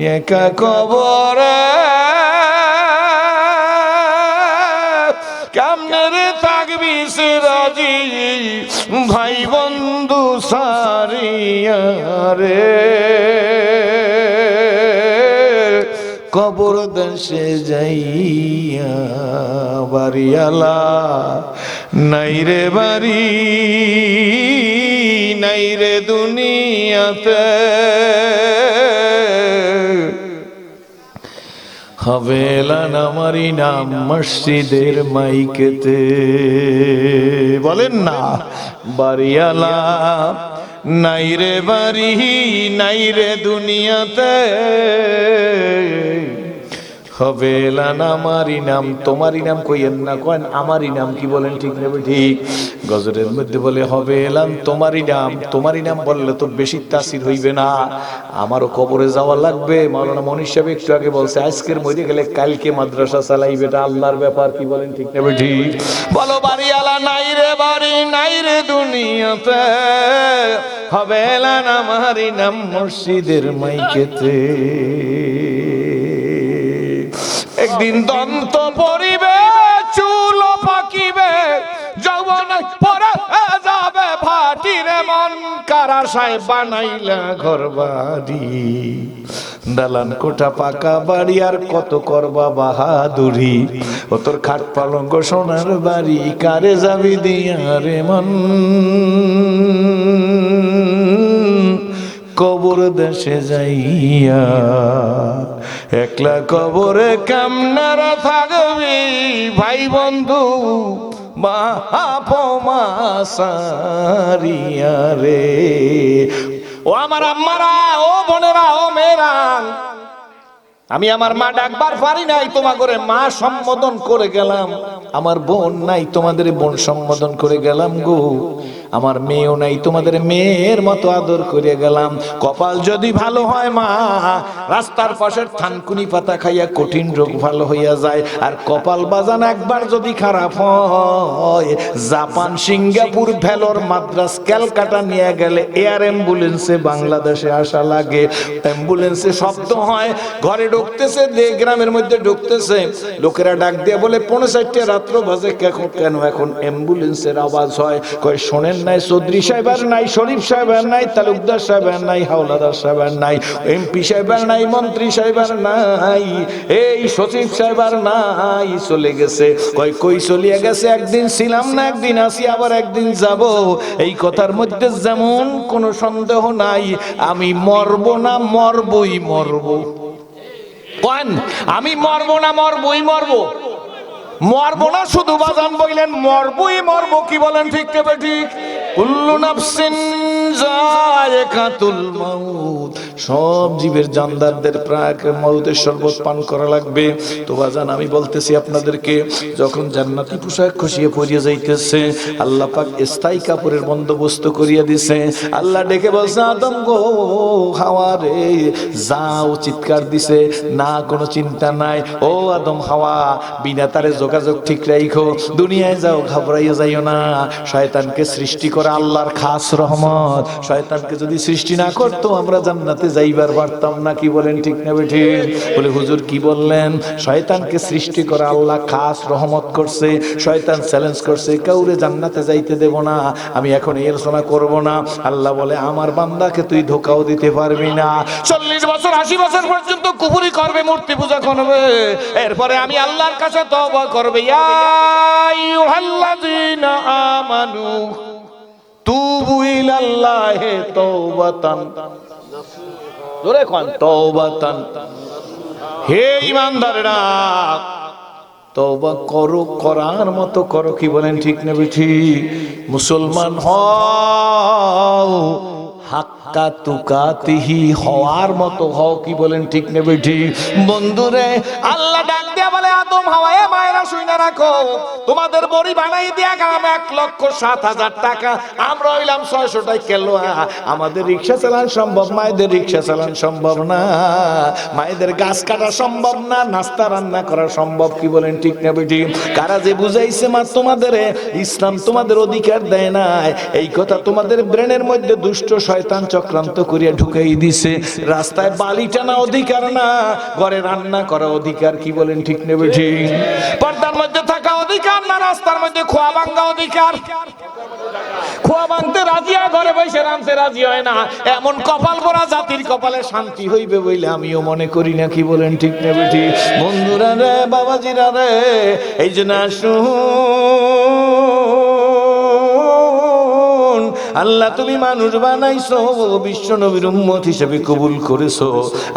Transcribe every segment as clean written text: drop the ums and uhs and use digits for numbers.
একা কবরে কেমনে রে থাকবি সিরাজি ভাই বন্ধু সারিয়া রে কবর দেশে যাইয়া বাড়িয়ালা নাই রে বাড়ি নাই রে দুনিয়াতে হবেলান আমারি নাম মসজিদের মাইকেতে বলেন না বাড়িয়ালা নাই রে বাড়ি নাই রে দুনিয়াতে হবেলান আমারি নাম তোমারই নাম কইয়েন না কয়েন আমারই নাম কি বলেন ঠিক নেবে ঠিক গজরের মধ্যে বলে হবেলান তোমারই নাম বললে তো বেশি তাসির হইবে না আমারও কবরে যাওয়া লাগবে মাওলানা মনীষ সাহেব একটু আগে বলছে আজকের মরে গেলে কালকে মাদ্রাসা চালাইবে এটা আল্লাহর ব্যাপার কি বলেন ঠিক নেবে ঠিক বলো বাড়িওয়ালা নাই রে বাড়ি নাই রে দুনিয়াতে হবেলান আমারই নাম মসজিদের মাইকেতে একদিন দন্ত পরিবে চুল পাকিবে যৌবন পরে যাবে ভাটিরে মন কারাশায় বানাইলা ঘর বাড়ি দালান কোঠা পাকা বাড়ি আর কত করবা বাহাদুরি ও তোর খাট পালঙ্ক সোনার বাড়ি কারে যাবি দিয়া রে মন কবর দেশে যাইয়া একলা কবরে কামনারা থাকবি ভাই বন্ধু সারিয়া রে ও আমার আম্মারা ও বোনেরা ও মেয়েরা আমি আমার মা ডাকবার পারি নাই তোমাদের মা সম্বোধন করে গেলাম আমার বোন নাই তোমাদের বোন সম্বোধন করে গেলাম গো আমার মেয়েও নাই তোমাদের মেয়ের মতো আদর করে গেলাম কপাল যদি ভালো হয় মা রাস্তার পাশের থানকুনি পাতা খাইয়া কঠিন রোগ ভালো হইয়া যায় আর কপাল বাজান একবার যদি খারাপ হয় জাপান সিঙ্গাপুর ভেলোর মাদ্রাস ক্যালকাটা নিয়ে গেলে এয়ার অ্যাম্বুলেন্সে বাংলাদেশে আসা লাগে অ্যাম্বুলেন্সে শব্দ হয় ঘরে ঢুকতেছে গ্রামের মধ্যে ঢুকতেছে লোকেরা ডাক দিয়ে বলে 4:30 রাত্র বাজে কেন এখন অ্যাম্বুলেন্সের আওয়াজ হয় কয় শোনেন নাই চৌধুরী সাহেবের নাই শরীফ সাহেবের নাই তালুকদার সাহেবের নাই হাওলাদার সাহেবের নাই এমপি সাহেবের নাই মন্ত্রী সাহেবের নাই এই সচিব সাহেবের নাই চলে গেছে কই চলিয়া গেছে একদিন ছিলাম না একদিন আসি আবার একদিন যাব এই কথার মধ্যে যেমন কোনো সন্দেহ নাই আমি মরবো না মরবই মরবো আমি মরবো না মরবই মরবো মরবো না শুধু বাজান বললেন মরবই মরবো কি বলেন ঠিক তবে ঠিক কুল্লু নাফসিন যায়কাতুল মাউত সব জীবের জানদারদের প্রাক মউতের শরবত পান করা লাগবে তো বাজান আমি বলতেছি আপনাদেরকে যখন জান্নাতি পোশাক খুশিয়ে পরিয়ে যাইতেছে আল্লাহ পাক স্থায়ী কাপড়ের বন্দোবস্ত করিয়া দিছে আল্লাহ ডেকে বলছে আদম গো হাওয়া রে যাও চিৎকার দিছে না কোনো চিন্তা নাই ও আদম হাওয়া বিনা তারে যোগাযোগ ঠিক রাখো দুনিয়ায় যাও ঘাবড়াইয়া যাইও না শয়তানকে সৃষ্টি করা আল্লাহর খাস রহমত শয়তানকে যদি সৃষ্টি না করতো আমরা জান্নাতে যাইবার পারতাম না কি বলেন ঠিক না ঠিক বলে হুজুর কি বললেন শয়তানকে সৃষ্টি করা আল্লাহ খাস রহমত করছে শয়তান চ্যালেঞ্জ করছে কাউরে জান্নাতে যাইতে দেব না আমি এখন এই আলোচনা করব না আল্লাহ বলে আমার বান্দাকে তুই ধোঁকাও দিতে পারবি না 40 বছর 80 বছর পর্যন্ত কুফরি করবে মূর্তি পূজা করবে এরপরে আমি আল্লাহর কাছে তওবা করবে ইয়া আইয়ুহাল্লাযীনা আমানু তুবু ইলাল্লাহি তাওবাতান জোরে কোন তাওবাতান হে ঈমানদাররা তওবা করো করার মতো করো কি বলেন ঠিক না ঠিক মুসলমান হও হাক্কা তুকাতিহি হওয়ার মতো হও কি বলেন ঠিক না ঠিক বন্ধুরে আল্লাহ ডাক দে দিয়া বলে আদম হাওয়া এ মায়েরা শুইনা রাখো, তোমাদের বড়ি বানাই দিয়া গেলাম 1,07,000 টাকা, আমরা হইলাম 600 টাকা লোয়া। আমাদের রিক্সা চালান সম্ভব, মায়েদের রিক্সা চালান সম্ভব না, মায়েদের গাছ কাটা সম্ভব না, নাস্তা রান্না করা সম্ভব। কি বলেন ঠিক না বেটি? কারা যে বুঝাইছে মা তোমাদের ইসলাম তোমাদের অধিকার দেয় নাই, এই কথা তোমাদের ব্রেনের মধ্যে দুষ্ট শয়তান চক্রান্ত করিয়া ঢুকাই দিছে। রাস্তায় বালি টানা অধিকার না, ঘরে রান্না করা অধিকার। কি বলেন ঠিক না বেটি? পর্দার মধ্যে থাকা অধিকার না, রাস্তার মধ্যে খোয়া ভাঙ্গা অধিকার। খোয়া ভাঙতে রাজি হয়, ঘরে বসে রাঁধতে রাজি হয় না। এমন কপাল পোড়া জাতির কপালে শান্তি হইবে বইলে আমিও মনে করি না। কি বলেন ঠিক না বেটি? বন্ধুরা রে, বাবাজিরা রে, এই জন্য আসুন, আল্লাহ তুমি মানুষ বানাইছো, বিশ্ব নবীর উম্মত হিসেবে কবুল করেছো।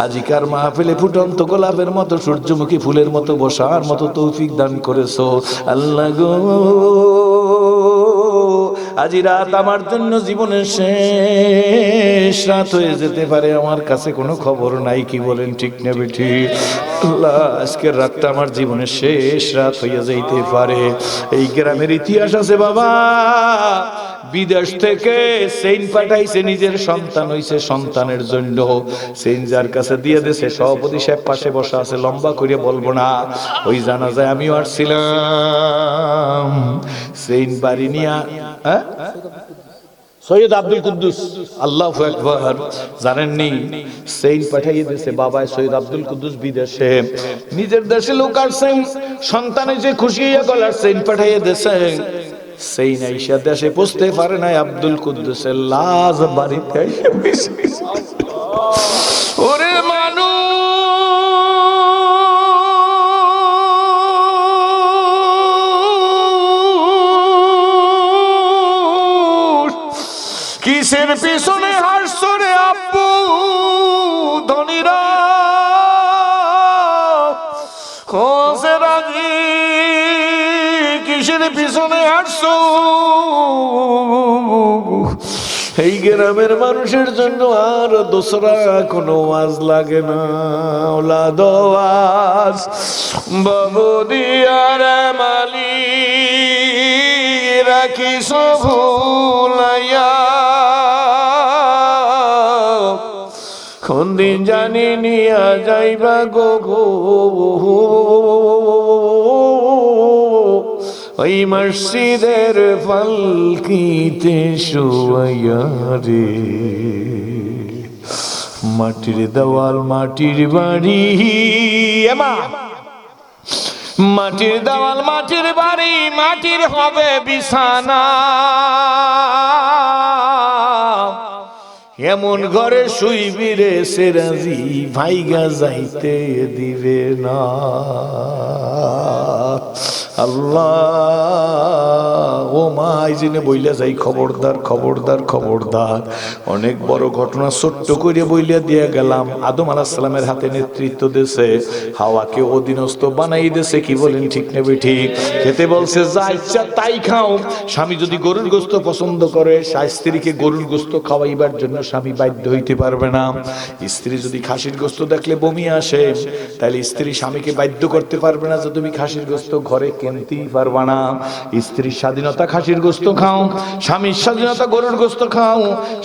আজিকার মাহফিলে ফুটন্ত গোলাপের মতো, সূর্যমুখী ফুলের মতো বসার মতো তৌফিক দান করেছো। আল্লাহ গো, আজি রাত আমার জন্য জীবনের শেষ রাত হয়ে যেতে পারে, আমার কাছে কোনো খবর নাই। কি বলেন ঠিক না বেটি? আল্লাহ, আজকের রাতটা আমার জীবনের শেষ রাত হইয়া যাইতে পারে। এই গ্রামের ইতিহাস আছে বাবা, বিদেশ থেকে সেইন পাঠাইছে, নিজের সন্তান হইছে, সন্তানের জন্য সেইন যার কাছে দিয়ে দেশে সভাপতি সাহেব পাশে বসা আছে, লম্বা করে বলবো না, ওই জানা যায় আমিও আসছিলাম। সেইন বাড়ি নিয়া সৈয়দ আব্দুল কুদ্দুস, আল্লাহু আকবার, জানেননি? সেইন পাঠাইয়ে দিয়েছে বাবা সৈয়দ আব্দুল কুদ্দুস বিদেশে। নিজের দেশে লোক আসছেন, সন্তানে যে খুশি হইয়া গলার সেইন পাঠাইয়ে দিয়েছেন। সেই নাইশা দেশে পৌঁছতে পারে নাই, আব্দুল কুদ্দুসের লাশ বাড়িতে ওরে মানুষ, কিসের পিছনে হাসছো রে আব্বু? ধনীরা খোঁজে রাজি, কিসের পিছনে হাঁটছো? এই গ্রামের মানুষের জন্য আর দোসরা কোনো ওয়াজ লাগে না। ওলাদ ওয়াজ বাবু দিয়ার মালি রাখিস ভুলাইয়া, কোন দিন জানি নিয়া যাইবা গো গো ওই মসজিদের পালকিতে শোয়া রে। মাটির দেওয়াল মাটির বাড়ি, এমা মাটির দেওয়াল মাটির বাড়ি, মাটির হবে বিছানা, এমন ঘরে শুইবি রে সেরাজি, ভাইগা যাইতে দিবে না। আল্লাহ ও মা, এই জন্য বইলা যাই, খবরদার খবরদার খবরদার। অনেক বড় ঘটনা ছোট্ট করে বইলা দিয়ে গেলাম। আদম আলাইহিস সালামের হাতে নেতৃত্ব দেশে, হাওয়াকে অধীনস্থ বানাই দেশে। কি বলেন ঠিক না ঠিক? খেতে বলছে যা ইচ্ছা তাই খাও। স্বামী যদি গরুর গোশত পছন্দ করে, স্ত্রীকে গরুর গোশত খাওয়াইবার জন্য স্বামী বাধ্য হইতে পারবে না। স্ত্রী যদি খাসির গোশত দেখলে বমি আসে, তাহলে স্ত্রী স্বামীকে বাধ্য করতে পারবে না যে তুমি খাসির গোশত ঘরে কিনতেই পারবা না। স্ত্রীর স্বাধীনতা খাসির গোশত খাও, স্বামীর স্বাধীনতা গরুর গোশত খাও।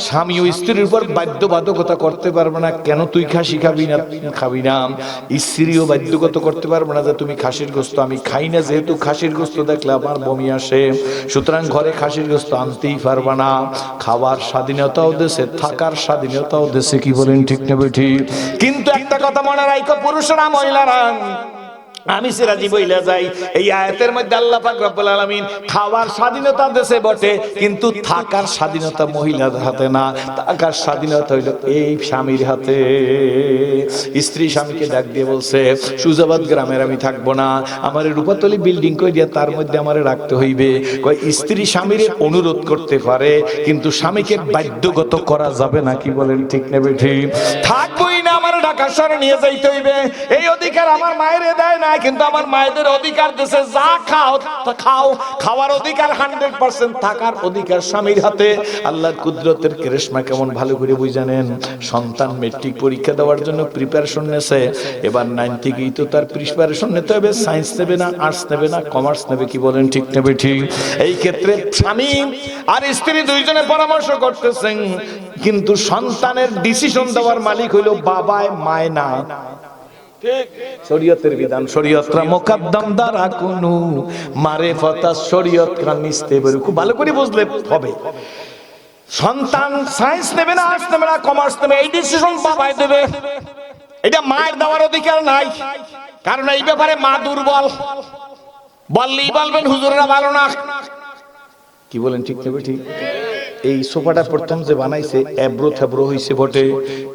স্বামী ও স্ত্রীর উপর বাধ্যবাধকতা করতে পারবে না, কেন তুই খাসি খাবি না খাবি না। স্ত্রীও বাধ্যগত করতে পারবে না যে তুমি খাসির গোশত আমি খাই না, যেহেতু খাসির গোশত দেখলে আমার বমি আসে, সুতরাং ঘরে খাসির গোশত আনতেই পারবা না। খাওয়ার স্বাধীনতাও দেশে, থাকার স্বাধীনতাও দেশে। কি বলেন ঠিক না ঠিক? কিন্তু একটা কথা মনে রাখো পুরুষরা মহিলারা, আমি সিরাজি বইলা যাই, এই আয়াতের মধ্যে আল্লাহ পাক রব্বুল আলামিন খাওয়ার স্বাধীনতা দেশে বটে, কিন্তু থাকার স্বাধীনতা মহিলার হাতে না। থাকার স্বাধীনতা হইল এই স্বামীর হাতে। স্ত্রী স্বামীকে ডাক দিয়ে বলছে, সুজাবাদ গ্রামের আমি থাকবো না, আমার রূপাতলি বিল্ডিং কইরা তার মধ্যে আমারে রাখতে হইবে। কয় স্ত্রী স্বামীর অনুরোধ করতে পারে, কিন্তু স্বামীকে বাধ্যগত করা যাবে না। কি বলেন ঠিক না ঠিক? থাকবোই না, আমার ঢাকা ঢাকা শহরে নিয়ে যাইতে হইবে। এই অধিকার আমার মায়ের দেয় না, কিন্তু আমার মায়েদের অধিকার দেশে যা খাও তা খাও, খাওয়ার অধিকার 100%, থাকার অধিকার স্বামীর হাতে। আল্লাহর কুদরতের কেরেশমা কেমন ভালো করে বুঝ জানেন। সন্তান মেট্রিক পরীক্ষা দেওয়ার জন্য প্রিপারেশন নেছে, এবার 9 থেকেই তো তার প্রিপারেশন নিতে হবে। সায়েন্স নেবে না, আর্টস নেবে না, কমার্স নেবে, কি বলেন ঠিক নেবে ঠিক? এই ক্ষেত্রে স্বামী আর স্ত্রী দুইজনে পরামর্শ করতেছেন, কিন্তু সন্তানের ডিসিশন দেওয়ার মালিক হইল বাবায়, মায় না। শরীয়তের বিধান, শরীয়তরা মুকদ্দম দ্বারা কোন মারিফাত শরীয়তরা নিস্তে বলে খুব ভালো করে বুঝলে হবে। সন্তান সায়েন্স নেবে না, আর্টস নেবে না, কমার্স নেবে, এই ডিসিশন বাবাই দেবে। এটা মায়ের দেওয়ার অধিকার নাই, কারণ এই ব্যাপারে মা দুর্বল। বললেই বলবেন হুজুররা ভালো না, কি বলেন ঠিক নেবে ঠিক? এই সোফাটা প্রথম যে বানাইছে এবড়ো থেবড়ো হইছে বটে,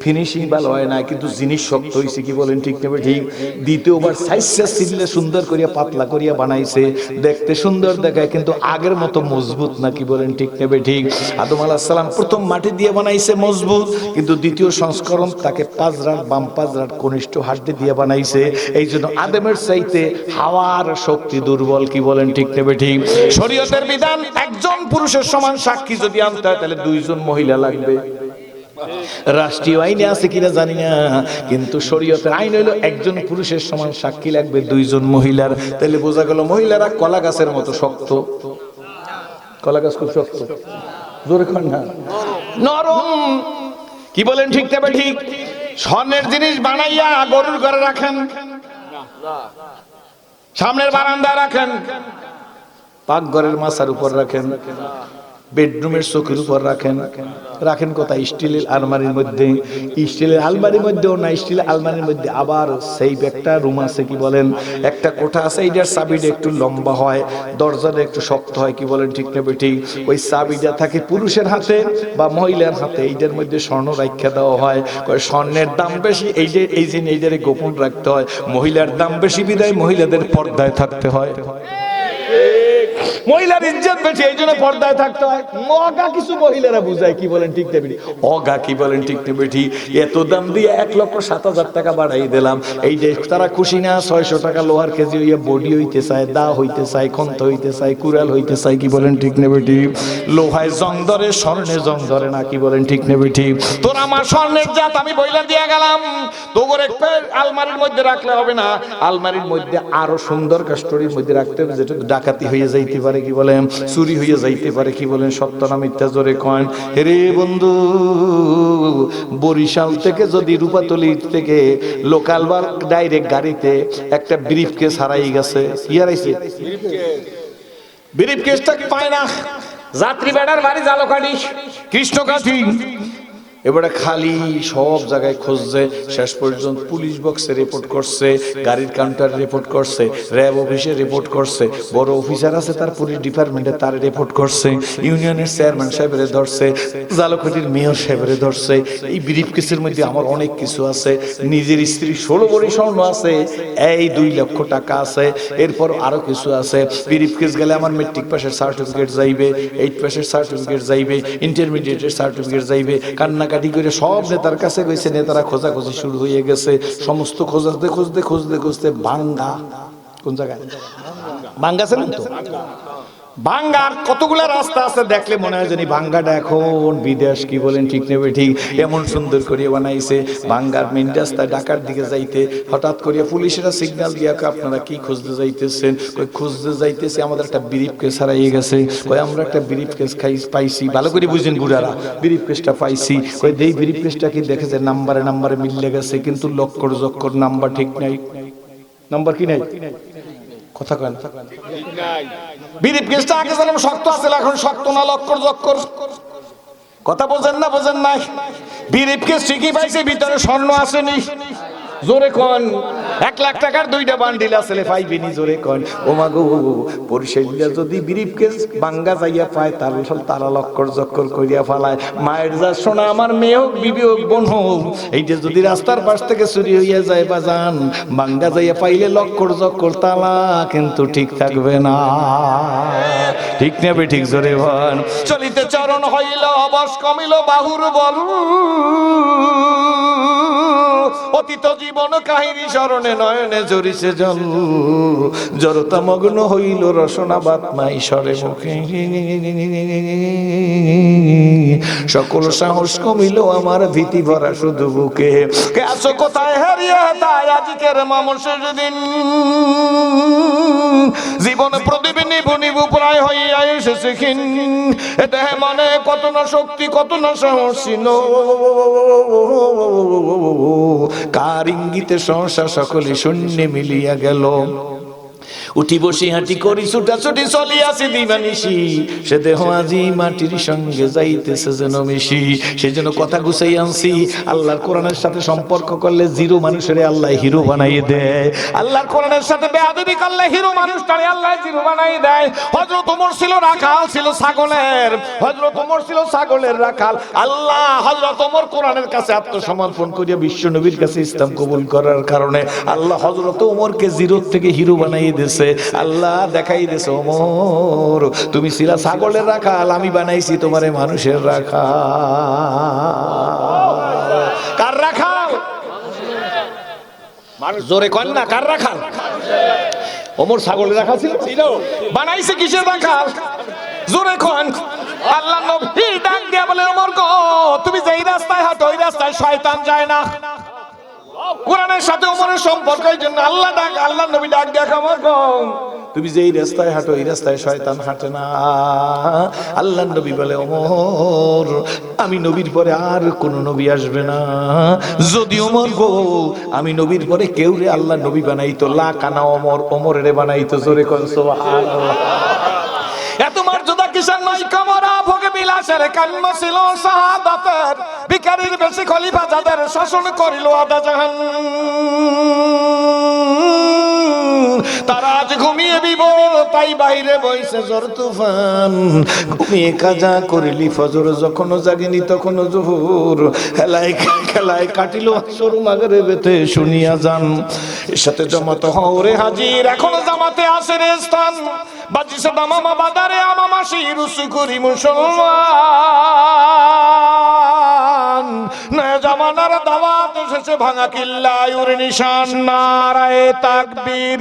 ফিনিশিং ভালো হয় না, কিন্তু জিনিস শক্ত হইছে, কি বলেন ঠিক নেবে ঠিক? দ্বিতীয়বার সাইজটা সিললে সুন্দর করিয়া পাতলা করিয়া বানাইছে, দেখতে সুন্দর দেখায়, কিন্তু আগের মতো মজবুত না, কি বলেন ঠিক নেবে ঠিক? আদম আলাইহিস সালাম প্রথম মাটি দিয়ে বানাইছে মজবুত, কিন্তু দ্বিতীয় সংস্করণ তাকে 5 রাত বাম 5 রাত কনিষ্ঠ হাড্ডি দিয়ে বানাইছে। এই জন্য আদমের চাইতে হাওয়ার শক্তি দুর্বল, কি বলেন ঠিক নেবে ঠিক? শরীয়তের বিধান একজন পুরুষের সমান সাক্ষী যদি আনতে হয় তাহলে 2 জন মহিলা লাগবে। রাষ্ট্রীয় আইনে আছে কিনা জানি না, কিন্তু শরীয়তের আইন হলো একজন পুরুষের সমান সাক্ষী লাগবে 2 জন মহিলার। তাহলে বোঝা গেল মহিলারা কলা গাছের মতো শক্ত। কলা গাছ খুব শক্ত, জোরে কর না, নরম, কি বলেন ঠিক তবে ঠিক? স্বর্ণের জিনিস বানাইয়া গরুর ঘরে রাখেন, সামনের বারান্দায় রাখেন, পাকঘরের মাচার উপর রাখেন, বেডরুমের চৌকির উপর রাখেন, রাখেন কোথায়? স্টিলের আলমারির মধ্যে। স্টিলের আলমারির মধ্যেও না, স্টিলের আলমারির মধ্যে আবার সেই একটা রুম আছে, কি বলেন, একটা কোঠা আছে, এইটার চাবিটা একটু লম্বা হয়, দরজাটা একটু শক্ত হয়, কি বলেন ঠিক না বেটি? ওই চাবিটা থাকে পুরুষের হাতে বা মহিলার হাতে, এইটার মধ্যে স্বর্ণ রাখা দেওয়া হয়। স্বর্ণের দাম বেশি, এই যে এইটারে গোপন রাখতে হয়। মহিলার দাম বেশি বিদায় মহিলাদের পর্দায় থাকতে হয়। মহিলার ইজ্জত বেশি, এই জন্য পর্দায় থাকতে হয়। অগা কিছু মহিলারা বুঝায়, কি বলেন ঠিক না বেটি? অগা, কি বলেন ঠিক না বেটি? এত দাম দিয়ে 1,07,000 টাকা বাড়াই দিলাম, এই যে তারা খুশি না? 600 টাকা লোহার কেজি হইয়া বডি হইতে চায়, দা হইতে চায়, খন্ত হইতে চায়, কুড়াল হইতে চায়, কি বলেন ঠিক না বেটি? লোহায় জং ধরে, স্বর্ণে জং ধরে না, কি বলেন ঠিক না বেটি? তোর আমার স্বর্ণের জাত আমি বইলা দিয়া গেলাম, তোর একটা আলমারির মধ্যে রাখলে হবে না, আলমারির মধ্যে আরো সুন্দর কাস্টরির মধ্যে রাখতে হবে, যেটা ডাকাতি হয়ে যাইতে পারে, কি বলেন, চুরি হয়ে যাইতে পারে, কি বলেন, সত্য না মিথ্যা জোরে কয়েন। রে বন্ধু, বরিশাল থেকে যদি রূপাতলি থেকে লোকাল বা ডাইরেক্ট গাড়িতে একটা ব্রিফ কেস হারাই গেছে, কি হারাইছে? ব্রিফ কেসটা পায় না, যাত্রী বেড়ার বাড়ি জালকাঠি, কৃষ্ণকাঠি, এবারে খালি সব জায়গায় খুঁজছে, শেষ পর্যন্ত পুলিশ বক্সে রিপোর্ট করছে, গাড়ির কাউন্টারে রিপোর্ট করছে, র্যাব অফিসে রিপোর্ট করছে, বড় অফিসার আছে তার পুলিশ ডিপার্টমেন্টে, তার রিপোর্ট করছে, ইউনিয়নের চেয়ারম্যান সাহেবের ধরছে, জালকাঠির মেয়র সাহেবের ধরছে। এই ব্রিফ কেসের মধ্যে আমার অনেক কিছু আছে, নিজের স্ত্রী 16 ভরি স্বর্ণ আছে, এই 2 লক্ষ টাকা আছে, এরপর আরো কিছু আছে। ব্রিফ কেস গেলে আমার মেট্রিক পাসের সার্টিফিকেট যাইবে, 8 পাসের সার্টিফিকেট যাইবে, ইন্টারমিডিয়েটের সার্টিফিকেট যাইবে। কান্নাকাটি করে সব নেতার কাছে গেছে, নেতারা খোঁজাখুঁজি শুরু হয়ে গেছে। সমস্ত খোঁজতে খুঁজতে খুঁজতে খুঁজতে ভাঙ্গা, কোন জায়গায় ভাঙ্গা ছিলেন তো? ভাঙ্গার কতগুলা রাস্তা আছে, দেখলে মনে হয় জানি ভাঙ্গাটা এখন বিদেশ, কি বলেন ঠিক নেবে ঠিক? এমন সুন্দর করে বানাইছে। ভাঙ্গার মেন রাস্তায় ঢাকার দিকে যাইতে হঠাৎ করে পুলিশেরা সিগন্যাল দিয়া, আপনারা কি খুঁজতে যাইতেছেন? কই খুঁজতে যাইতেছে আমাদের একটা ব্রিফ কেস হারাইয়ে গেছে। কই আমরা একটা ব্রিফ কেস পাইছি, ভালো করে বুঝেন বুড়ারা, ব্রিফ কেসটা পাইছি। কই দেই ব্রিফ কেসটা কি দেখেছে, নাম্বারে নাম্বারে মিলে গেছে, কিন্তু লক্কর জক্কর নাম্বার ঠিক নাই। নাম্বার কি নাই? কথা কয় না, ব্রিফ কেসটা আগে জানলাম শক্ত আছে, এখন শক্ত না, লক্কর জক্কর। কথা বোঝেন না, বোঝেন নাই? ব্রিফ কেস ঠিকই পাইছে, ভিতরে স্বর্ণ আসেনি, জোরে কোন। 1 লাখ টাকার 2টা বান্ডিল আসলে পাইবেনি জোরে কোন ও মা গো পরিশাইলা যদি ব্রিফকেস বাঙ্গা যাইয়া পায় তারা লক্কর জক্কর করিয়া ফালায় মায়ের যা শোনা আমার মেয়ে হোক বিবি হোক বোন হোক এইটা যদি রাস্তার পাশ থেকে চুরি হইয়া যায় বাজান বাঙ্গা যাইয়া পাইলে লক্কর জক্কর তালা কিন্তু ঠিক থাকবে না ঠিক নেবে ঠিক জোরে বল চলিতে চরণ হইল অবশ কমিল বাহুর বল অতীত জীবন কাহিনী স্মরণে নয়নে জড়িছে জল জড়তা মগ্ন হইল রসনা বাতমাই স্বরে মুখে সকল সাহস কমিল আমার ভীতি ভরা শুধু বুকে কে আছো কোথায় হারিয়ে তাই আজকের মামসের দিন জীবন প্রদীপ নিভু নিভু প্রায় হইয়া এসেছে ক্ষীণ এটা মনে কত না শক্তি কত না সাহস ছিল কার ইঙ্গিতে সংসার সকলে শূন্যে মিলিয়া গেল উঠি বসি হাঁটি করি ছুটাছুটি চলিয়াছি দিবানিশি সে দেহ আজি মাটির সঙ্গে যাইতেছে যেন মিশি সেই জন্য কথা গুছাই আনছি আল্লাহর কোরআনের সাথে সম্পর্ক করলে জিরো মানুষের আল্লাহ হিরো বানাইয়ে দেয় আল্লাহর কোরআনের সাথে বেয়াদবি করলে হিরো মানুষটারে আল্লাহ জিরো বানাইয়ে দেয় হযরত ওমর ছিল রাখাল ছিল ছাগলের হযরত ওমর ছিল ছাগলের রাখাল আল্লাহ হযরত ওমর কোরআনের কাছে আত্মসমর্পণ করিয়া বিশ্ব নবীর কাছে ইসলাম কবুল করার কারণে আল্লাহ হযরত ওমরকে জিরো থেকে হিরো বানাইয়ে দিয়েছে আল্লাহ দেখাই দিয়েছে ওমর তুমি ছিলা ছাগলের রাখাল আমি বানাইছি তোমারে মানুষের রাখাল কার রাখাল মানুষ জোরে কন না কার রাখাল ওমর ছাগলের রাখাল ছিল বানাইছে কিসের রাখাল জোরে কন আল্লাহ নবী ডাক দিয়া বলে ওমর গো তুমি যেই রাস্তায় হাঁটো ওই রাস্তায় শয়তান যায় না কোরআনের সাথে ওমরের সম্পর্ক এই জন্য আল্লাহ নবী ডাক দেখা আমার কম তুমি যেই রাস্তায় হাঁটো এই রাস্তায় শয়তান হাঁটে না আল্লাহ নবী বলে ওমর আমি নবীর পরে আর কোন নবী আসবে না যদি ওমর গো আমি নবীর পরে কেউ রে আল্লাহ নবী বানাইতো লা কানা ওমরের বানাইতো জোরে কোন সুবহানাল্লাহ এত মর্যাদা কিসের নয় কামরা ভোগে বিলাসের কাম্য ছিল শাহাদাতের ভিখারির বেশি খলিফা যাদের শাসন করিল আদা জাহান তারা আজ ঘুমিয়ে বিবর তাই বাইরে বইছে ঝড় তুফান ঘুমিয়ে কাজা করিলি ফজর যখন জাগিনি তখন জোহর খেলায় খেলায় কাটিল আসর মাগরিবেতে শুনিয়া যান এর সাথে জামাত হওরে হাজির এখন জামাতে আসের স্থান বাজিছে দামামা বাদারে আমামাসি রুসু করি মুসলমান নয়া জামানার দাওয়াত এসেছে ভাঙা কিল্লায় ওর নিশান নারায়ে তাকবীর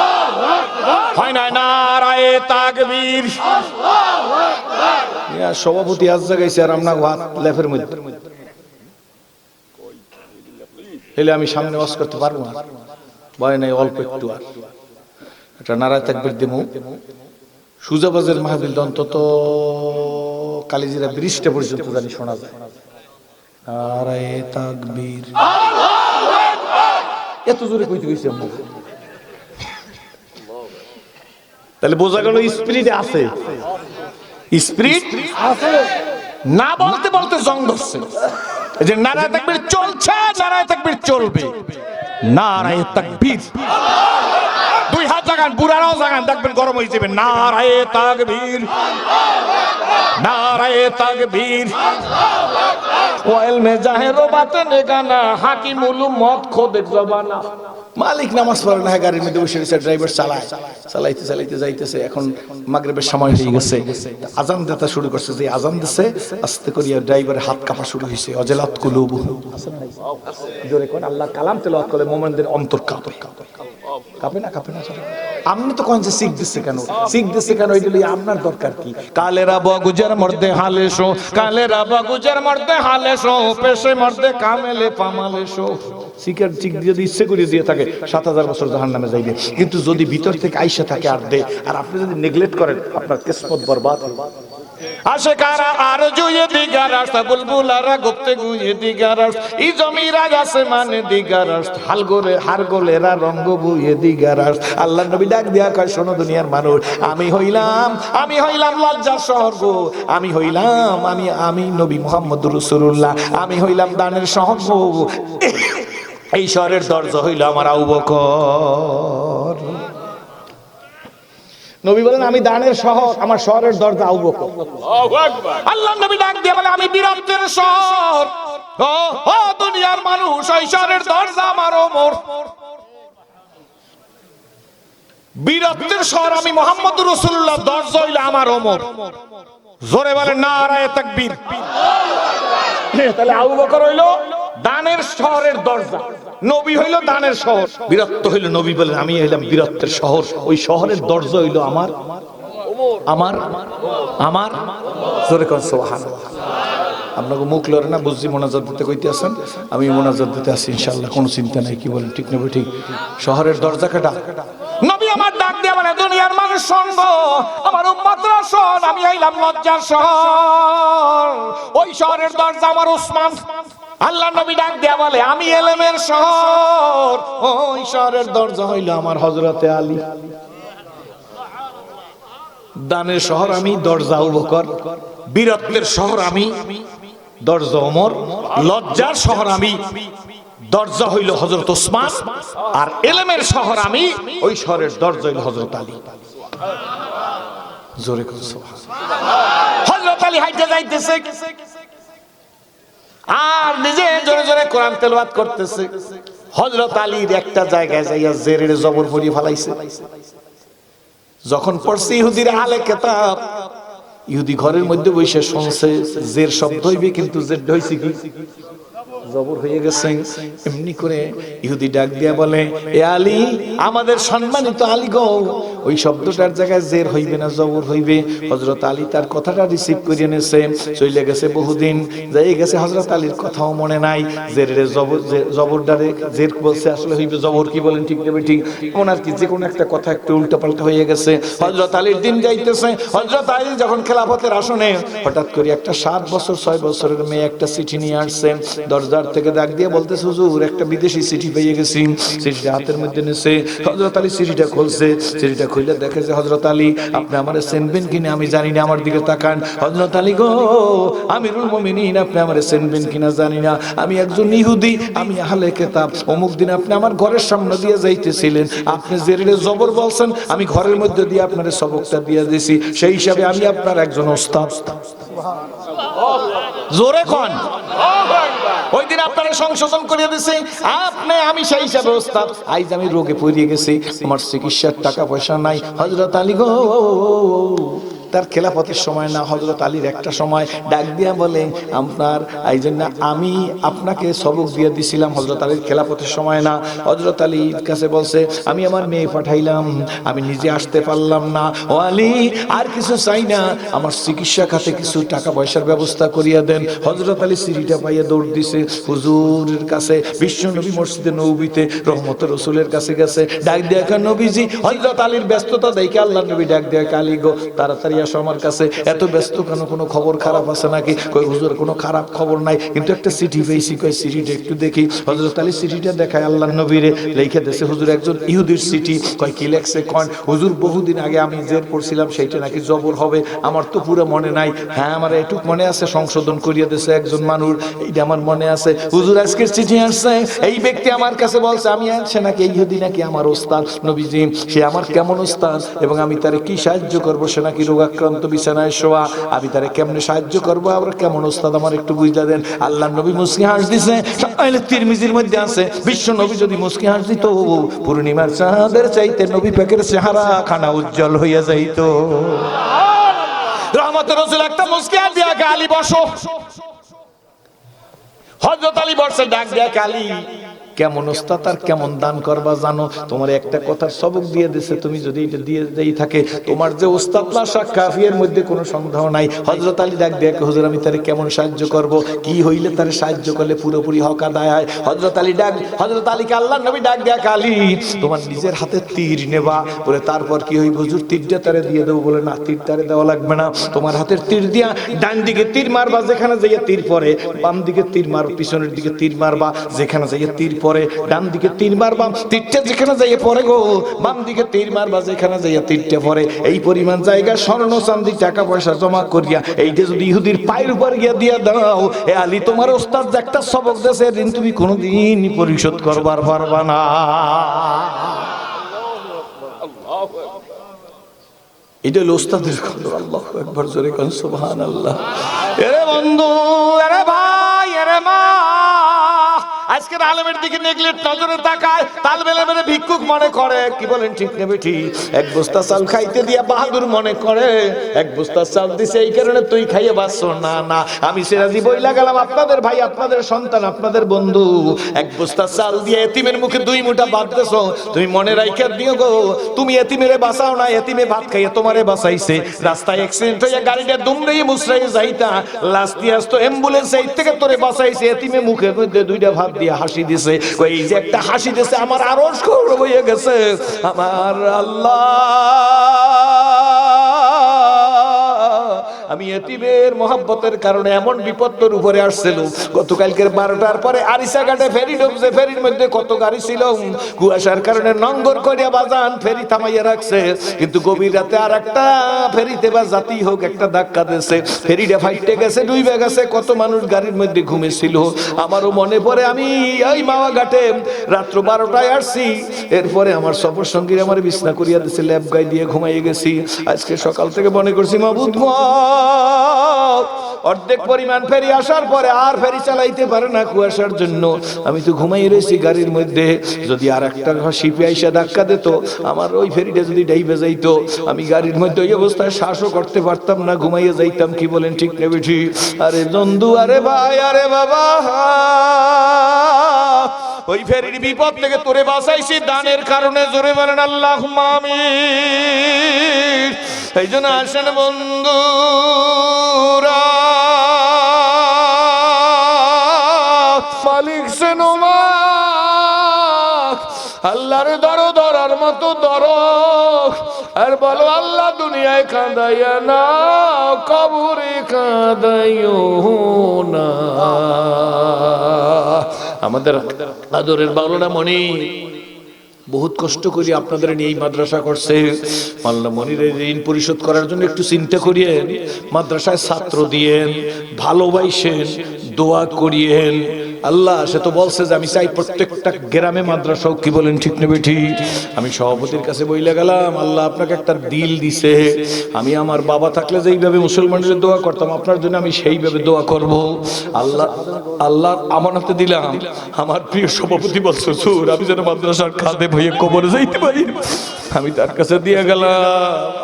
আল্লাহু আকবার হয় না নারায়ে তাকবীর আল্লাহু আকবার ইয়া সভাপতি আজ জায়গায় আর আমরা ওয়াত লেফের মধ্যে এলে আমি সামনে ওয়াজ করতে পারবো না ভয় নাই অল্প একটু আর এটা নারায়ে তাকবীর দেবো সুজাবাজের মাহফিল অন্তত কালিজিরা ব্রিজটা পর্যন্ত জানি শোনা যায় নারায়ে তাকবীর আল্লাহু আকবার এত জোরে কইতে কইছি আমরা তাহলে বোঝা গেল স্পিরিট আছে স্পিরিট আছে না বলতে বলতে জং ধরছে এই যে নারায়ে তাকবীর চলছে নারায়ে তাকবীর চলবে নারায়ে তাকবীর দুই হাত জাগান বুড়ারাও জাগান দেখবেন গরম হয়ে যাবে নারায়ে তাকবীর নারায়ে তাকবীর ওয়াইল মে জাহেরো বাতনে গানা হাকিমুল মত খোদে জবানা মালিক নামাজ পড়ে না গাড়ির মধ্যে বসে রয়েছে ড্রাইভার চালাইতে চালাইতে যাইতেছে এখন মাগরিবের সময় হয়ে গেছে আজান দিতে শুরু করছে যে আজান দিছে আস্তে করিয়া ড্রাইভারের হাত কাঁপা শুরু হয়েছে অজলাত কুলুবু জোরে কোন আল্লাহর কালাম তেলাওয়াত করলে মুমিনদের অন্তর কাঁপে কাঁপে না আপনি তো কোন যে শিখ দিচ্ছে কেন এইগুলি আপনার দরকার কি কালেরা বগুজের মর্দে হালেশো কালেরা বগুজের মর্দে হালেশো পেশে মর্দে কামেলে পামালেশো শিকার চিক যদি ইচ্ছে করে দিয়ে থাকে 7000 বছর জাহান্নামে যাইবে কিন্তু যদি ভিতর থেকে আইসা থাকে আর দে আর আপনি যদি নেগলেক্ট করেন আপনার কিসমত বরবাদ হবে আশিকারা আর জুয়ে দিগারাস বুলবুলারা গুপ্তে গুয়ে দিগারাস ই জমিরা আসমানে দিগারাস হার গোলেরা রঙ্গ বুয়ে দিগারাস আল্লাহ নবী ডাক দিয়া কয় শোনো দুনিয়ার মানুষ আমি হইলাম লজ্জার স্বর্গ আমি নবী মুহাম্মদুর রাসূলুল্লাহ আমি হইলাম দানের স্বর্গ এই শহরের দরজা হইল আমার আবু বকর। নবী বলেন আমি দানের শহর, আমার শহরের দরজা আবু বকর। আল্লাহ নবী ডাক দিয়ে বলে আমি বীরত্বের শহর, ও দুনিয়ার মানুষ, এই শহরের দরজা আমার ওমর। বীরত্বের শহর আমি মুহাম্মদুর রাসূলুল্লাহ, দরজা হইল আমার ওমর। জোরে বলেন নারায়ে তাকবীর। তাহলে আবু বকর হইল দানের শহরের দরজা, নবী হইল দানের শহর, বীরত্ব হইল নবী বলেন আমি হইলাম বীরত্বের শহর, ওই শহরের দরজা হইল আমার আমার আমার। জোরে কোন সুবহানাল্লাহ। আপনাকে মুখ লড়ে না, বুঝছি মোনাজাত দিতে কইতে আছেন, আমি মোনাজাত দিতে আসি ইনশাআল্লাহ, কোনো চিন্তা নাই। কি বলেন ঠিক না? ঠিক। শহরের দরজা কাটা নবী আমার ডাক দিয়ে বলে দুনিয়ার মানুষ শুনবো, আমার উম্মতরা শোন, আমি হইলাম লজ্জার শহর, ওই শহরের দরজা আমার উসমান। আল্লাহ নবী ডাক দিয়ে বলে আমি ইলমের শহর, ওই শহরের দরজা হইল আমার হযরতে আলী। দানের শহর আমি, দরজা আবু বকর। বীরত্বের শহর আমি, দরজা ওমর। লজ্জার শহর আমি, দরজা হইল হযরত ওসমান। আর ইলমের শহর আমি, ওই শহরের দরজা হইল হযরত আলী। জোরে কোন সুবহানাল্লাহ। হযরত আলী হাইটে যাইতেছে আর নিজে জোরে জোরে কোরআন তেলাওয়াত করতেছে। হযরত আলীর একটা জায়গায় যাইয়া জেরের জবর পড়িয়ে ফেলাইছে। যখন পড়ছে ইহুদির আলে কিতাব, ইহুদি ঘরের মধ্যে বসে শুনছে, জের শব্দ হইবে কিন্তু জের হইছে কি জবর হয়ে গেছে। এমনি করে ইহুদি ডাক দিয়া বলে এ আলী, আমাদের সম্মানিত আলী গো, ওই শব্দটার জায়গায় জের হইবে না জবর হইবে। হযরত আলী তার কথাটা রিসিভ করে নিয়েছে, চলে গেছে বহুদিন, যাই গেছে হযরত আলীর কথাও মনে নাই। জেরের জবরদারে জের বলছে, আসলে হইবে জবর। কি বলেন ঠিক নেবে ঠিক? ওনার কি যে কোনো একটা কথা একটু উল্টাপাল্টা হয়ে গেছে। হযরত আলীর দিন যাইতেছে, হযরত আলী যখন খেলাফতের আসনে, হঠাৎ করে একটা 7 বছর 6 বছরের মেয়ে একটা চিঠি নিয়ে আসছে। দরজার থেকে ডাক দিয়ে বলতেছে হুজুর একটা বিদেশি চিঠি পেয়ে গেছি। চিঠিটা হাতের মধ্যে নিয়েছে। হযরত আলী চিঠিটা খুলছে, চিঠিটা খুলে দেখে যে হযরত আলী আপনি আমারে চিনবেন কিনা আমি জানি না, আমার দিকে তাকান। হযরত আলী গো, আমিরুল মুমিনিন, আপনি আমারে চিনবেন কিনা জানি না, আমি একজন ইহুদি, আমি আহলে কিতাব। অমুক দিন আপনি আমার ঘরের সামনে দিয়ে যাইতেছিলেন, আপনি জেরে জবর বলছেন, আমি ঘরের মধ্যে দিয়ে আপনারে সবকটা দিয়ে দিয়েছি, সেই হিসাবে আমি আপনার একজন ওস্তাদ। জোরে কোন ওই দিন আপনারা সংশোধন করিয়ে দিয়েছে আপনি, আমি সেই হিসাবে ওস্তাদ। আজ আমি রোগে পড়ে গেছি, আমার চিকিৎসার টাকা পয়সা নাই। হযরত আলী গো, তার খেলাফতের সময় না, হযরত আলীর একটা সময় ডাক দিয়া বলে আপনার এই জন্য আমি আপনাকে সবক দিয়ে দিছিলাম, হযরত আলীর খেলাফতের সময় না। হযরত আলীর কাছে বলছে আমি আমার মেয়ে পাঠাইলাম, আমি নিজে আসতে পারলাম না। ও আলী, আর কিছু চাই না, আমার চিকিৎসা খাতে কিছু টাকা পয়সার ব্যবস্থা করিয়া দেন। হযরত আলী সিঁড়িটা পাইয়া দৌড় দিছে হুজুরের কাছে, বিশ্ব নবী মসজিদে নববীতে রহমতের রাসূলের কাছে গেছে। ডাক দিয়া নবীজি, হযরত আলীর ব্যস্ততা দেখে আল্লাহর নবী ডাক দিয়া আলী গো, তাড়াতাড়ি আসো আমার কাছে। এত ব্যস্ত কেন, কোনো খবর খারাপ আছে নাকি? কই হুজুর কোনো খারাপ খবর নাই, কিন্তু একটা চিঠি পেয়েছি, কই চিঠিটা একটু দেখি। হযরত আলী চিঠিটা দেখায় আল্লাহর নবীরে, লিখে দিয়েছে হুজুর একজন ইহুদির চিঠি। কয় কি লেখছে? কন হুজুর বহুদিন আগে আমি জের পড়ছিলাম, সেইটা নাকি জবর হবে, আমার তো পুরো মনে নাই। হ্যাঁ আমার এটুক মনে আছে, সংশোধন করিয়ে দিয়েছে একজন মানুষ, এইটা আমার মনে আছে। হুজুর আজকের চিঠি আসছে, এই ব্যক্তি আমার কাছে বলছে আমি সে নাকি ইহুদি, নাকি আমার ওস্তাদ। নবীজি সে আমার কেমন ওস্তাদ এবং আমি তারে কি সাহায্য করবো, সে নাকি রোগাক্রান্ত বিছানায় শোয়া, আমি তারে কেমনে সাহায্য করবো, আবার কেমন ওস্তাদ আমার একটু বুঝলা দেন। আল্লাহ নবী মুস্কি হাস দিছে। তিরমিজির মধ্যে আছে বিশ্ব নবী যদি মুস্কি হাস দিত, পূর্ণিমার চাঁদের চাইতে নবী পাকের চেহারা খানা উজ্জ্বল হইয়া যাইত। রহমতের রাসূল একটা মুস্কি হাস দিয়া আলী বসো। হযরত আলী বসে, ডাক দিয়া আলী কেমন ওস্তাদ আর কেমন দান করবা জানো, তোমার একটা কথার সবক দিয়ে দিছে, তুমি যদি এটা দিয়ে দেই থাকে তোমার যে ওস্তাদ না কাফিয়ের মধ্যে কোনো সন্দেহ নাই। হযরত আলী ডাক দিয়ে হুজুর আমি তারে কেমন সাহায্য করব, কি হইলে তারে সাহায্য করলে পুরোপুরি হক আদায় হয়। হযরত আলীকে আল্লাহর নবী ডাক দিয়ে আলী তোমার নিজের হাতে তীর নেবা, বলে তারপর কি হইব হুজুর? তীরটা তারে দিয়ে দেবো। বলে না, তীর তারে দেওয়া লাগবে না, তোমার হাতের তীর দিয়া ডান দিকে তীর মারবা, যেখানে যাইয়া তীর পড়ে, বাম দিকে তীর মারবা, পিছনের দিকে তীর মারবা, যেখানে যাইয়া তীর পড়ে পরে, ডান দিকে 3 বার বাম তীরটা যেখানে যাইয়ে পড়ে গো, বাম দিকে 3 বার বা যেখানে যাইয়া তীরটা পড়ে, এই পরিমাণ জায়গা স্বর্ণ চাঁদি টাকা পয়সা জমা করিয়া এইটা যদি ইহুদির পায়ের উপর গিয়া দিয়া দাও, এ আলী তোমার ওস্তাদ যে একটা সবক দেশে ঋণ তুমি কোনোদিন পরিশোধ করবার পারবা না। এটা হলো ওস্তাদের কথা। আল্লাহু আকবার, জোরে কোন সুবহানাল্লাহ। এরে বন্ধু, এরে ভাই, এরে মা, আজকের আলেমের দিকে নেগলেক্ট নজরে তাকায়, তালবেলের ভিক্ষুক মনে করে। কি বলেন ঠিক নেবে ঠিক? এক বস্তা চাল খাইতে দিয়া বাহাদুর মনে করে, এক বস্তা চাল দিছে এই কারণে তুই খাইয়ে বাঁচছো না। না, আমি সিরাজি বইলা গেলাম আপনাদের ভাই, আপনাদের সন্তান, আপনাদের বন্ধু। এক বস্তা চাল দিয়ে এতিমের মুখে 2 মুঠা ভাত দেছো, তুমি মনে রাইখা দিও গো, তুমি এতিমেরে বাঁচাও না, এতিমে ভাত খাইয়ে তোমারে বাঁচাইছে। রাস্তায় অ্যাক্সিডেন্ট হইয়া গাড়িটা দুমড়াইয়ে মুছড়াইয়ে যাইতা, লাশ দিয়ে আসতো অ্যাম্বুলেন্স, এই থেকে তোরে বাঁচাইছে, এতিমে মুখের মধ্যে 2টা ভাত দিয়ে হাসি দিছে। এই যে একটা হাসি দিছে, আমার আরশ খবর হয়ে গেছে। আমার আল্লাহ, আমি এতিমের মহব্বতের কারণে এমন বিপদের উপরে আসছিল। গতকালকের 12টার পরে আরিসা ঘাটে ফেরি ঢুকছে, ফেরির মধ্যে কত গাড়ি ছিল, কুয়াশার কারণে নঙ্গর করিয়া বাজান ফেরি থামাইয়া রাখছে। কিন্তু গভীর রাতে আর একটা ফেরিতে বা জাতি হোক একটা ধাক্কা দিয়েছে, ফেরিটা ফাইটে গেছে, ডুবে গেছে। কত মানুষ গাড়ির মধ্যে ঘুমেছিল। আমারও মনে পড়ে, আমি এই মাওয়া ঘাটে রাত্র 12টায় আসছি, এরপরে আমার সফর সঙ্গীরা আমার বিছনা করিয়া দিয়েছে, ল্যাব গাই দিয়ে ঘুমাইয়ে গেছি। আজকে সকাল থেকে মনে করছি, মাবুদ অর্ধেক পরিমাণ ফেরি আসার পরে আর ফেরি চালাইতে পারে না কুয়াশার জন্য, আমি তো ঘুমাই রয়েছি গাড়ির মধ্যে। যদি আর একটা শিপে আইসা ধাক্কা দিত, আমার ওই ফেরিটা যদি ডাইবে যাইতো, আমি গাড়ির মধ্যে ওই অবস্থায় শ্বাসও করতে পারতাম না, ঘুমাইয়ে যাইতাম। কি বলেন ঠিক নেবে ঠিক? আরে বন্ধু, আরে ভাই, আরে বাবা, ওই ফেরির বিপদ থেকে তোরে বাঁচাইছি দানের কারণে। জোরে বলেন আল্লাহুম্মা আমিন। এই জন্য আসেন বন্ধুরা, মালিক সেনোমা আল্লাহর দরো ধরার মতো ধরো, আর বলো আল্লাহ দুনিয়ায় কাঁদাইয়া না, কবরে কাঁদাইও না। আমাদের আদরের মাওলানা মনি বহুত কষ্ট করি আপনাদের নিয়ে এই মাদ্রাসা করছে। মাওলানা মনির ঋণ পরিশোধ করার জন্য একটু চিন্তা করিয়েন, মাদ্রাসায় ছাত্র দিয়েন, ভালোবাসেন, দোয়া করিয়েন। আল্লাহ সে তো বলছে যে আমি চাই প্রত্যেকটা গ্রামে মাদ্রাসা। কি বলেন ঠিক নেবে ঠিক? আমি সভাপতির কাছে বইলে গেলাম, আল্লাহ আপনাকে একটা দিল দিছে, আমি আমার বাবা থাকলে যেইভাবে মুসলমানদের দোয়া করতাম আপনার জন্য আমি সেইভাবে দোয়া করব। আল্লাহ আমানতে দিলাম। আমার প্রিয় সভাপতি বলছে, সুর আমি যেন মাদ্রাসার খাদে হয়ে কবরে যাইতে পারি। আমি তার কাছে দিয়ে গেলাম,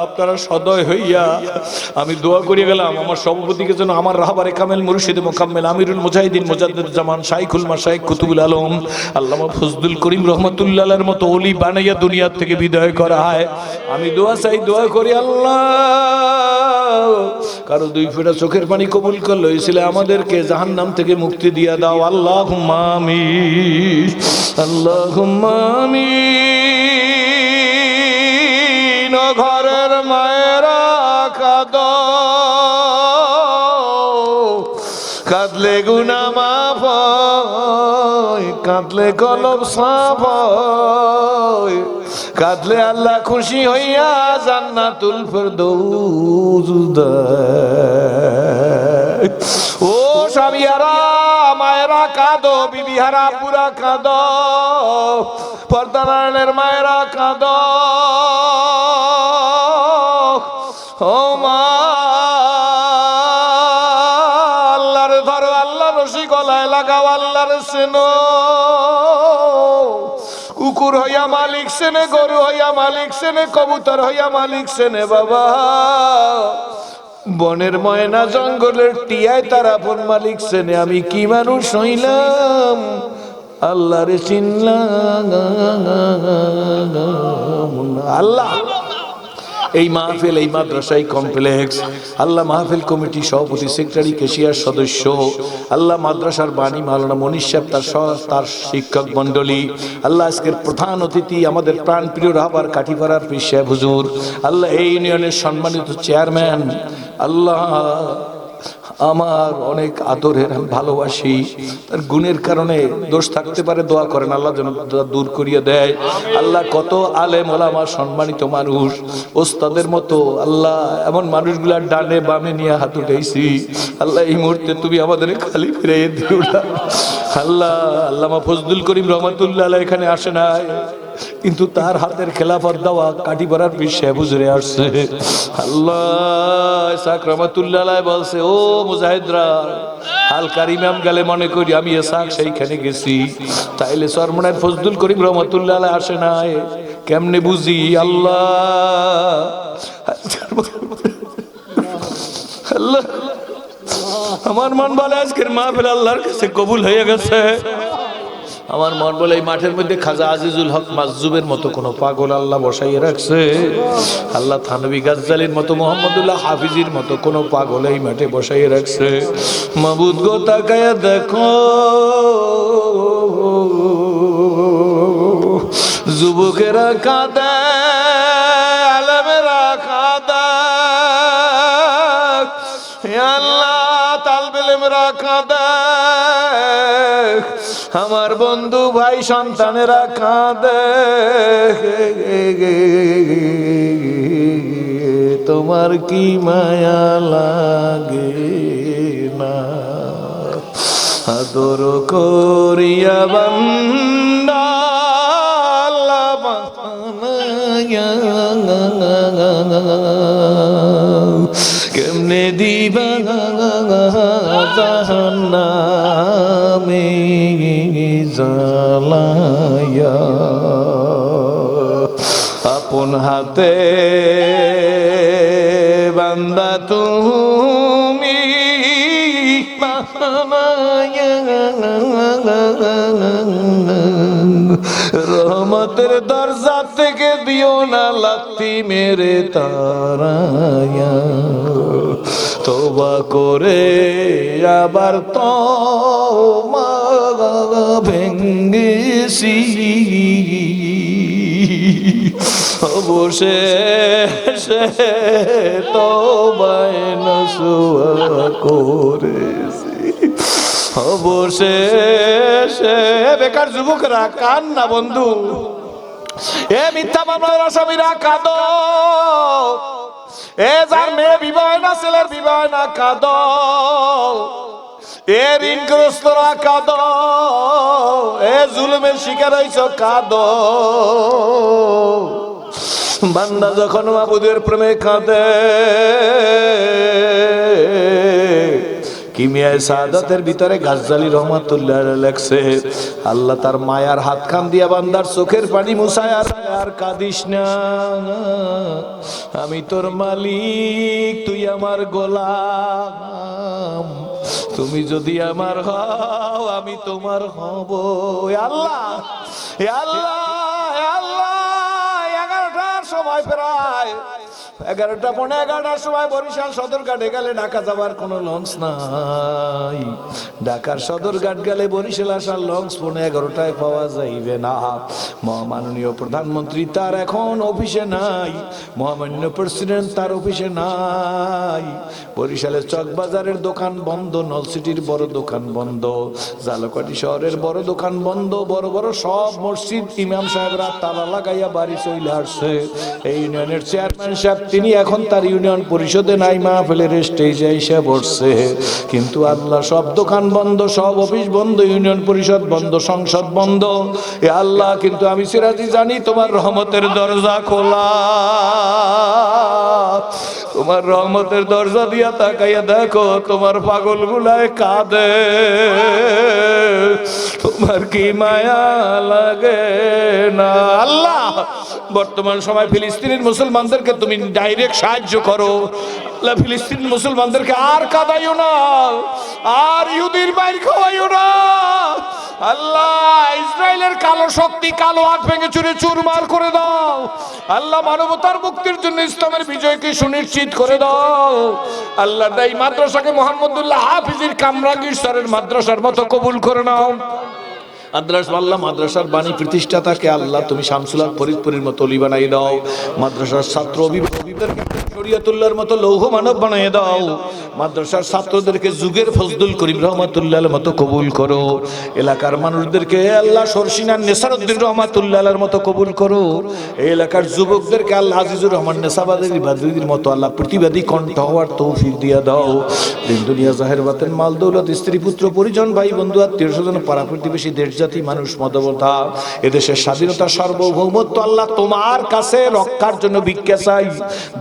আপনারা সদয় হইয়া আমি দোয়া করিয়ে গেলাম আমার সভাপতিকে যেন আমার রাহবারে কামেল মুর্শিদ মোকাম্মেল আমিরুল মুজাহিদিন মুজাদ্দিদ জামান শাইখুল মাশায়েখ কুতুবুল আলম আল্লামা ফজলুল করিম রহমাতুল্লাহ আলাইহির মতো ওলি বানাইয়া দুনিয়া থেকে বিদায় করা হয়। আমি দোয়া চাই, দোয়া করি আল্লাহ কারো 2 ফোঁটা চোখের পানি কবুল করলে হয়েছিল, আমাদেরকে জাহান্নাম থেকে মুক্তি দিয়া দাও। আল্লাহুম্মা আমিন, আল্লাহুম্মা আমিন। ঘরের মায়েরা কাঁদো, কাঁদলে গুনাহ মাফ হয়, কাঁদলে কলব সাফ হয়, কাঁদলে আল্লাহ খুশি হইয়া জান্নাতুল ফেরদৌস দেয়। ও স্বামীরা, মায়েরা কাঁদো, বিবিহারা পুরা কাঁদো, পর্দানায়নের মায়েরা কাঁদো। ও মা, আল্লাহর ধরো, আল্লাহর রশি গলায় লাগাও, আল্লাহর চেনো। কুকুর হইয়া মালিক চেনে, গরু হইয়া মালিক চেনে, কবুতর হইয়া মালিক চেনে বাবা। বনের ময়না, জঙ্গলের টিয়ায় তার আপন মালিক চেনে। আমি কি মানুষ হইলাম, আল্লাহরে চিনলাম। আল্লাহ এই মাহফিল, এই মাদ্রাসা, এই কমপ্লেক্স, আল্লাহ মাহফিল কমিটি সভাপতি, সেক্রেটারি, কেশিয়ার সদস্য, আল্লাহ মাদ্রাসার বাণী মাওলানা মনির সাহেব, তার শিক্ষক মন্ডলী, আল্লাহ আজকের প্রধান অতিথি আমাদের প্রাণপ্রিয় রাহবার কাঠিপাড়ার পীর সাহেব হুজুর, আল্লাহ এই ইউনিয়নের সম্মানিত চেয়ারম্যান, আল্লাহ আমার অনেক আদরের, আমি ভালোবাসি। তার গুণের কারণে দোষ থাকতে পারে, দোয়া করেন আল্লাহ যেন দূর করিয়ে দেয়। আল্লাহ কত আলেম ওলামা সম্মানিত মানুষ, ওস্তাদের মতো আল্লাহ এমন মানুষগুলার ডানে বামে নিয়ে হাত উঠেছি। আল্লাহ এই মুহূর্তে তুমি আমাদের খালি ফিরিয়ে দিও না আল্লাহ। আল্লামা ফজলুল করিম রহমাতুল্লাহ আলাইহি এখানে আসে নাই, কিন্তু তার হাতের খেলাফত দেওয়া কাটিপাড়ার পীর সাহেব হুজুরে আসছে। আল্লাহ ইসাক রহমাতুল্লাহ আলাইহি বলছে, ও মুজাহিদরা, হালকার ইমাম গেলে মনে করি আমি ইসাক সেইখানে গেছি, তাইলে চরমনার ফজলুল করিম রহমাতুল্লাহ আলাইহি আসে নাই, কেমনে বুঝি? আল্লাহ আল্লাহ আমার মন বলে আজকের মাহফিল আল্লাহর কাছে কবুল হয়ে গেছে। আমার মন বলে এই মাঠের মধ্যে খাজা আজিজুল হক মাজজুবের মতো কোন পাগল আল্লাহ বসাইয়ে রাখছে। আল্লাহ থানভী গাজ্জালির মতো, মোহাম্মদুল্লাহ হাফিজির মতো কোন পাগল এই মাঠে বসাইয়ে রাখছে। মাবুদ গো তাকায়া দেখো, যুবকেরা কাঁদে, আলেমেরা কাঁদে, আল্লাহ তালবেলেমরা কাঁদে, আমার বন্ধু ভাই সন্তানেরা কাঁদে। তোমার কি মায়া লাগে না? আদর করিয়া বান্দা কেমনে দিবা জাহান্নামে জ্বালায়া, আপন হাতে বান্দা তুমি রহমতের দরজা থেকে দিও না লাথি মেরে তারায়া, তওবা করে আবার তওবা ভেঙ্গেছি, অবশেষে তওবায় নসুয়া করেছি, অবশেষে। বেকার যুবকরা কান না বন্ধু, এ মিথ্যা মামলার আসামিরা কাঁদো, এ যার মেয়ে বিবাহ না, ছেলের বিবাহ না, কাঁদো, এ ঋণগ্রস্তরা কাঁদো, এ জুলুমের শিকার হইছ কাঁদো। বান্দা যখন মাবুদের প্রেমে কাঁদে, কিমিয়ায় সাদাতের ভিতরে গাজ্জালি রহমাতুল্লাহ লেখছে, আল্লাহ তার মায়ার হাত খান দিয়া বান্দার চোখের পানি মুছায়, আর কাঁদিস না, আমি তোর মালিক, তুই আমার গোলাম, তুমি যদি আমার হও আমি তোমার হব। আল্লাহ আল্লাহ আল্লাহ, 11টার সময় প্রায় 11টা পৌনে 11টার সময় বরিশাল সদরঘাটে গেলে ঢাকা যাবার কোনো লঞ্চ নাই, ঢাকার সদরঘাট গেলে বরিশাল আসার লঞ্চ পৌনে 11টায় পাওয়া যাইবে না। মহামাননীয় প্রধানমন্ত্রী তার এখন অফিসে নাই, মহামান্য প্রেসিডেন্ট তার অফিসে নাই, বরিশালের চকবাজারের দোকান বন্ধ, নলসিটির বড় দোকান বন্ধ, জালকাঠি শহরের বড় দোকান বন্ধ, বড় বড় সব মসজিদ ইমাম সাহেবরা তালা লাগাইয়া বাড়ি চলে আসছে। এই ইউনিয়নের চেয়ারম্যান সাহেব তিনি এখন তার ইউনিয়ন পরিষদে নাই, মাহফিলের স্টেজে এসে বসছে, কিন্তু আল্লাহ সব দোকান বন্ধ, সব অফিস বন্ধ, ইউনিয়ন পরিষদ বন্ধ, সংসদ বন্ধ। এ আল্লাহ, কিন্তু আমি সিরাজি জানি তোমার রহমতের দরজা খোলা, তোমার রহমতের দরজা দিয়া তাকাইয়া দেখো তোমার পাগল গুলায় কাঁদে, তোমার কি মায়া লাগে না? আল্লাহ বর্তমান সময় ফিলিস্তিনের মুসলমানদেরকে তুমি ডাইরেক্ট সাহায্য করো, আল্লাহ ফিলিস্তিন মুসলমানদেরকে আর কাঁদাইও না, আর ইহুদির বাইর খাওয়াইও না। আল্লাহ ইসরায়েলের কালো শক্তি, কালো হাত ভেঙে চুরে চুরমার করে দাও। আল্লাহ মানবতার মুক্তির জন্য ইসলামের বিজয়কে সুনিশ্চিত করে দাও। আল্লাহ এই মাদ্রাসাকে মোহাম্মদুল্লাহ হাফিজির কামরাঙ্গীর স্যারের মাদ্রাসার মতো কবুল করে নাও। মাদ্রাসার বাণী প্রতিষ্ঠাতাকে আল্লাহ তুমি শামসুল হক ফরিদপুরের মতো অলি বানাই দাও। মাদ্রাসার ছাত্র অভিভাবকদেরকে শরীয়তুল্লাহর মতো লৌহ মানব বানিয়ে দাও। মাদ্রাসার ছাত্রদেরকে যুগের ফজলুল করিম রহমাতুল্লাহর মতো কবুল করো। এলাকার মানুষদেরকে আল্লাহ শর্ষিনার নেসারউদ্দিন রহমাতুল্লাহর মতো কবুল করো। এই এলাকার যুবকদেরকে আল্লাহ আজিজুর রহমান নেসাবাদের বাদরির মতো আল্লাহ প্রতিবাদী কণ্ঠ হওয়ার তৌফিক দিয়া দাও। দিন দুনিয়া জাহের বাতেন মাল দৌলত স্ত্রী পুত্র পরিজন ভাই বন্ধু আত্মীয় স্বজন পাড়া প্রতিবেশী দেশ জাতি মানুষ মদবতা এদেশের স্বাধীনতা সার্বভৌমত্ব আল্লাহ তোমার কাছে রক্ষার জন্য ভিক্ষা চাই।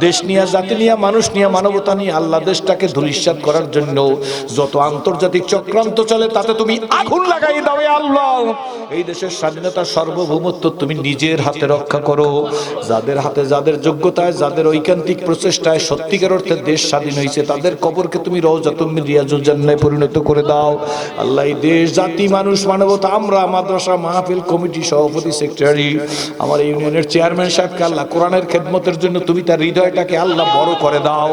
দেশ নিয়ে জাতি নিয়ে মানুষ নিয়ে মানবতা নিয়ে আল্লাহ দেশটাকে ধূলিসাৎ করার জন্য যত আন্তর্জাতিক চক্রান্ত চলে তাতে তুমি আগুন লাগাই দাও আল্লাহ। এই দেশের স্বাধীনতা সার্বভৌমত্ব তুমি নিজের হাতে রক্ষা করো। যাদের হাতে যাদের যোগ্যতায় যাদের ঐকান্তিক প্রচেষ্টায় সত্যিকার অর্থে দেশ স্বাধীন হয়েছে তাদের কবরকে তুমি রওজাতুম মিন রিয়াজুল জান্নাহে পরিণত করে দাও আল্লাহ। এই দেশ জাতি মানুষ মানবতা আমরা মাদ্রাসা মাহফিল কমিটি সভাপতি সেক্রেটারি আমার ইউনিয়নের চেয়ারম্যান সাহেবকে আল্লাহ কোরআনের খেদমতের জন্য তুমি তার হৃদয়টাকে আল্লাহ বড় করে দাও।